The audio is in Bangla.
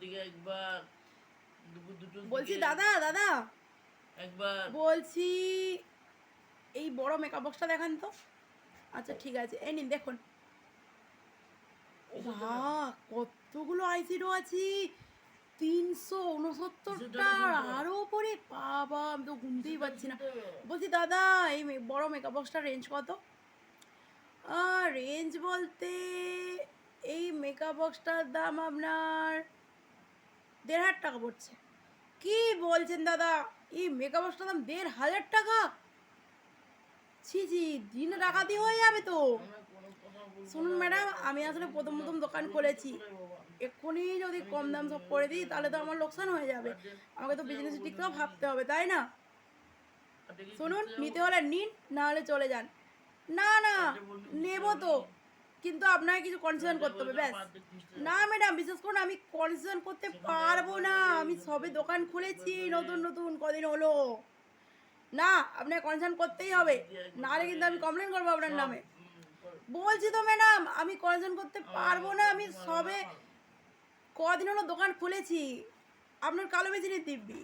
দিকে একবার, দুটো বলছি দাদা দাদা একবার বলছি এই বড় মেকআপ বক্সটা দেখান তো। আচ্ছা ঠিক আছে, এই নিন দেখুন। বাহ, কতগুলো আইশ্যাডো আছে, 369টা, আরো উপরে। বাবা, আমি তো গুনতেই পারছি না। বলছি দাদা এই বড় মেকআপ বক্সটার রেঞ্জ কত? রেঞ্জ বলতে এই মেকআপ বক্সটার দাম আপনার 1,500 টাকা পড়ছে। কি বলছেন দাদা, এই মেকআপ বক্সটার দাম 1,500 টাকা? ছি ছি, দিনে ডাকাতি হয়ে যাবে তো। শুনুন ম্যাডাম, আমি আসলে প্রথম প্রথম দোকান খুলেছি, এক্ষুনি যদি কম দাম সব করে দিই তাহলে তো আমার লোকসান হয়ে যাবে। আমাকে তো বিজনেসের দিকটাও ভাবতে হবে, তাই না? শুনুন, নিতে হলে নিন, না হলে চলে যান। না না, নেব তো, কিন্তু আপনাকে কিছু কনসেশন করতে হবে ব্যাস। না ম্যাডাম, বিশেষ করুন, আমি কনসেশন করতে পারবো না। আমি সবে দোকান খুলেছি, নতুন নতুন কদিন হলো। না, আপনাকে কনসার্ন করতেই হবে, নাহলে কিন্তু আমি কমপ্লেন করবো আপনার নামে। বলছি তো ম্যাডাম, আমি কনসার্ন করতে পারবো না। আমি সবে কদিন হলো দোকান খুলেছি, আপনার কালো বেচিনির দিব্যি।